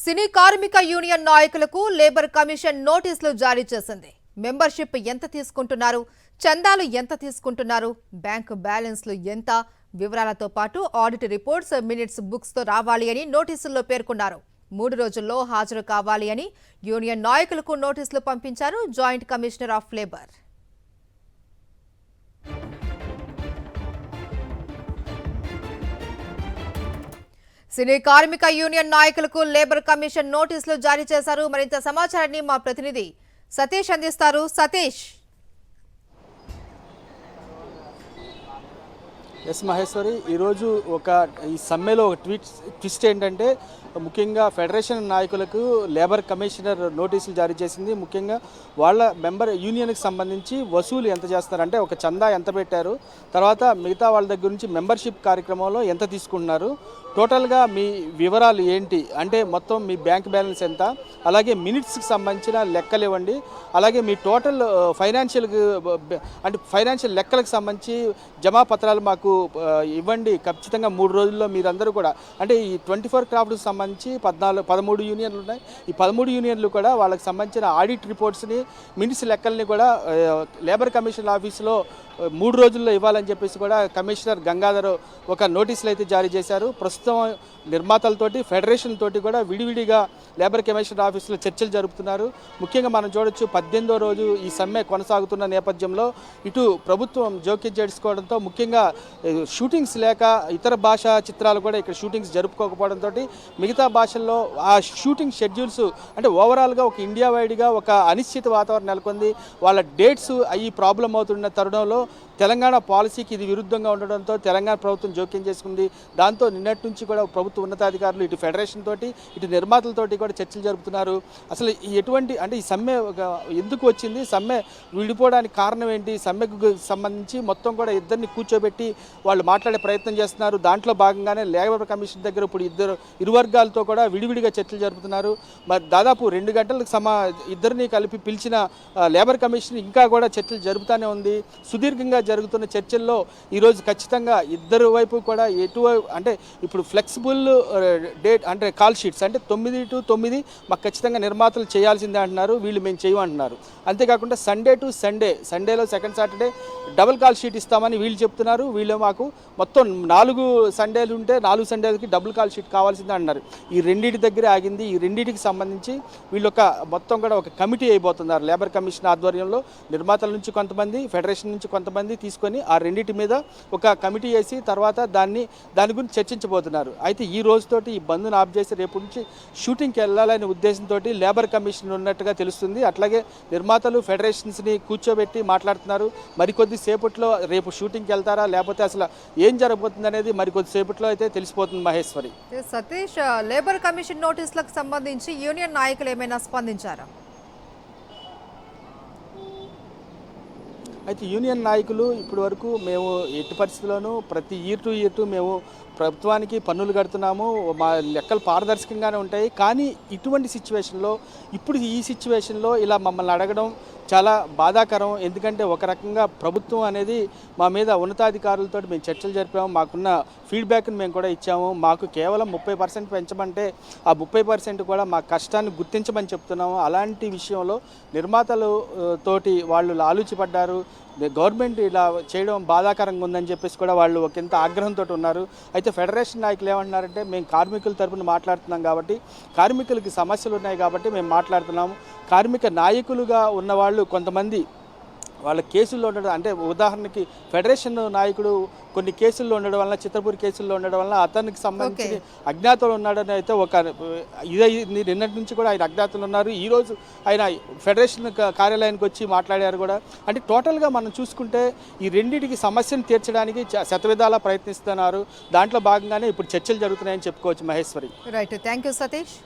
సినీ కార్మిక యూనియన్ నాయకులకు labour commission నోటీసులు జారీ చేసింది. మెంబర్షిప్ ఎంత తీసుకుంటున్నారు, చందాలు ఎంత తీసుకుంటున్నారు, బ్యాంక్ బ్యాలెన్స్లు ఎంత వివరాలతో పాటు ఆడిట్ రిపోర్ట్స్, మినిట్స్ బుక్స్ తో రావాలి అని నోటీసుల్లో పేర్కొన్నారు. 3 రోజుల్లో హాజరు కావాలి అని యూనియన్ నాయకులకు నోటీసులు పంపించారు జాయింట్ కమిషనర్ ఆఫ్ లేబర్. సినీ కార్మిక యూనియన్ నాయకులకు లేబర్ కమిషన్ నోటీసులు జారీ చేశారు. మరింత సమాచారాన్ని మా ప్రతినిధి సతీష్ అందిస్తారు. సతీష్. ఎస్ మహేశ్వరి, ఈరోజు ఈ సమ్మెలో ఒక ట్విస్ట్ ఏంటంటే ముఖ్యంగా ఫెడరేషన్ నాయకులకు లేబర్ కమిషనర్ నోటీసులు జారీ చేసింది. ముఖ్యంగా వాళ్ళ మెంబర్ యూనియన్కి సంబంధించి వసూలు ఎంత చేస్తున్నారంటే ఒక చందా ఎంత పెట్టారు, తర్వాత మిగతా వాళ్ళ దగ్గర నుంచి మెంబర్షిప్ కార్యక్రమంలో ఎంత తీసుకుంటున్నారు, టోటల్గా మీ వివరాలు ఏంటి అంటే మొత్తం మీ బ్యాంక్ బ్యాలెన్స్ ఎంత, అలాగే మినిట్స్కి సంబంధించిన లెక్కలు ఇవ్వండి, అలాగే మీ టోటల్ ఫైనాన్షియల్ లెక్కలకు సంబంధించి జమాపత్రాలు మాకు ఇవ్వండి ఖచ్చితంగా 3 రోజుల్లో. మీరందరూ కూడా అంటే ఈ 24 క్రాఫ్ట్కి సంబంధించి 13 యూనియన్లు ఉన్నాయి. ఈ 13 యూనియన్లు కూడా వాళ్ళకి సంబంధించిన ఆడిట్ రిపోర్ట్స్ని, మినిట్స్ లెక్కల్ని కూడా లేబర్ కమిషన్ ఆఫీసులో 3 రోజుల్లో ఇవ్వాలని చెప్పేసి కూడా కమిషనర్ గంగాధర్ ఒక నోటీసులు అయితే జారీ చేశారు. ప్రస్తుతం నిర్మాతలతోటి ఫెడరేషన్ తోటి కూడా విడివిడిగా లేబర్ కమిషన్ ఆఫీసులో చర్చలు జరుపుతున్నారు. ముఖ్యంగా మనం చూడొచ్చు 18వ రోజు ఈ సమ్మె కొనసాగుతున్న నేపథ్యంలో ఇటు ప్రభుత్వం జోక్యం చేసుకోవడంతో ముఖ్యంగా షూటింగ్స్ లేక ఇతర భాషా చిత్రాలు కూడా ఇక్కడ షూటింగ్స్ జరుపుకోకపోవడంతో మిగతా భాషల్లో ఆ షూటింగ్ షెడ్యూల్స్ అంటే ఓవరాల్గా ఒక ఇండియా వైడ్గా ఒక అనిశ్చిత వాతావరణం నెలకొంది. వాళ్ళ డేట్స్ అయ్యి ప్రాబ్లం అవుతున్న తరుణంలో తెలంగాణ పాలసీకి ఇది విరుద్ధంగా ఉండడంతో తెలంగాణ ప్రభుత్వం జోక్యం చేసుకుంది. దాంతో నిన్నటి నుంచి కూడా ప్రభుత్వ ఉన్నతాధికారులు ఇటు ఫెడరేషన్ తోటి ఇటు నిర్మాతలతోటి కూడా చర్చలు జరుపుతున్నారు. అసలు ఎటువంటి అంటే ఈ సమ్మె ఎందుకు వచ్చింది, సమ్మె విడిపోవడానికి కారణం ఏంటి, సమ్మెకు సంబంధించి మొత్తం కూడా ఇద్దరిని కూర్చోబెట్టి వాళ్ళు మాట్లాడే ప్రయత్నం చేస్తున్నారు. దాంట్లో భాగంగానే లేబర్ కమిషన్ దగ్గర ఇప్పుడు ఇరు వర్గాలతో కూడా విడివిడిగా చర్చలు జరుపుతున్నారు. మరి దాదాపు 2 గంటలకు ఇద్దరిని కలిపి పిలిచిన లేబర్ కమిషన్ ఇంకా కూడా చర్చలు జరుపుతూనే ఉంది. సుదీర్ఘంగా జరుగుతున్న చర్చల్లో ఈరోజు ఖచ్చితంగా ఇద్దరు వైపు కూడా అంటే ఇప్పుడు ఫ్లెక్సిబుల్ డేట్ అంటే కాల్ షీట్స్ అంటే 9 to 9 మాకు ఖచ్చితంగా నిర్మాతలు చేయాల్సిందే అంటున్నారు. వీళ్ళు మేము చేయమంటున్నారు. అంతేకాకుండా సండే టు సండేలో second Saturday double call sheet ఇస్తామని వీళ్ళు చెప్తున్నారు. వీళ్ళు మాకు మొత్తం 4 సండేలు ఉంటే 4 సండేలకి డబుల్ కాల్ షీట్ కావాల్సిందే అంటున్నారు. ఈ రెండింటి దగ్గర ఆగింది. ఈ రెండింటికి సంబంధించి వీళ్ళు మొత్తం కూడా ఒక కమిటీ అయిపోతున్నారు. లేబర్ కమిషన్ ఆధ్వర్యంలో నిర్మాతల నుంచి కొంతమంది, ఫెడరేషన్ నుంచి కొంతమంది తీసుకొని ఆ రెండింటి మీద ఒక కమిటీ వేసి తర్వాత దాని గురించి చర్చించబోతున్నారు. అయితే ఈ రోజుతోటి ఈ బంద్ను ఆఫ్ చేసి రేపు నుంచి షూటింగ్కి వెళ్ళాలనే ఉద్దేశంతో లేబర్ కమిషన్ ఉన్నట్టుగా తెలుస్తుంది. అట్లాగే నిర్మాతలు ఫెడరేషన్స్ని కూర్చోబెట్టి మాట్లాడుతున్నారు. మరికొద్ది సేపట్లో రేపు షూటింగ్కి వెళ్తారా లేకపోతే అసలు ఏం జరగబోతుంది అనేది మరికొద్ది సేపట్లో అయితే తెలిసిపోతుంది. మహేశ్వరి. సతీష్, లేబర్ కమిషన్ నోటీసులకు సంబంధించి యూనియన్ నాయకులు ఏమైనా స్పందించారా? అయితే యూనియన్ నాయకులు ఇప్పటి వరకు మేము ఎట్టి పరిస్థితుల్లోనూ ప్రతి ఇయర్ టు మేము ప్రభుత్వానికి పన్నులు కడుతున్నాము, మా లెక్కలు పారదర్శకంగానే ఉంటాయి. కానీ ఇటువంటి సిచ్యువేషన్లో ఈ సిచ్యువేషన్లో ఇలా మమ్మల్ని అడగడం చాలా బాధాకరం. ఎందుకంటే ఒక రకంగా ప్రభుత్వం అనేది మా మీద ఉన్నతాధికారులతో మేము చర్చలు జరిపాము, మాకున్న ఫీడ్బ్యాక్ని మేము కూడా ఇచ్చాము. మాకు కేవలం 30% పెంచమంటే ఆ 30% కూడా మా కష్టాన్ని గుర్తించమని చెప్తున్నాము. అలాంటి విషయంలో నిర్మాతలు తోటి వాళ్ళు ఆలోచిపడ్డారు. గవర్నమెంట్ ఇలా చేయడం బాధాకరంగా ఉందని చెప్పేసి కూడా వాళ్ళు ఒకంత ఆగ్రహంతో ఉన్నారు. అయితే ఫెడరేషన్ నాయకులు ఏమంటున్నారంటే మేము కార్మికుల తరపున మాట్లాడుతున్నాం కాబట్టి, కార్మికులకి సమస్యలు ఉన్నాయి కాబట్టి మేము మాట్లాడుతున్నాము. కార్మిక నాయకులుగా ఉన్నవాళ్ళు కొంతమంది వాళ్ళ కేసుల్లో ఉండడం అంటే ఉదాహరణకి ఫెడరేషన్ నాయకుడు కొన్ని కేసుల్లో ఉండడం వల్ల, చిత్రపూర్ కేసుల్లో ఉండడం వల్ల అతనికి సంబంధించి అజ్ఞాతంలో ఉన్నాడని అయితే నిన్నటి నుంచి కూడా ఆయన అజ్ఞాతంలో ఉన్నారు. ఈరోజు ఆయన ఫెడరేషన్ కార్యాలయానికి వచ్చి మాట్లాడారు కూడా. అంటే టోటల్గా మనం చూసుకుంటే ఈ రెండింటికి సమస్యను తీర్చడానికి శతవిధాలా ప్రయత్నిస్తున్నారు. దాంట్లో భాగంగానే ఇప్పుడు చర్చలు జరుగుతున్నాయని చెప్పుకోవచ్చు. Maheshwari. Right, thank you Satish.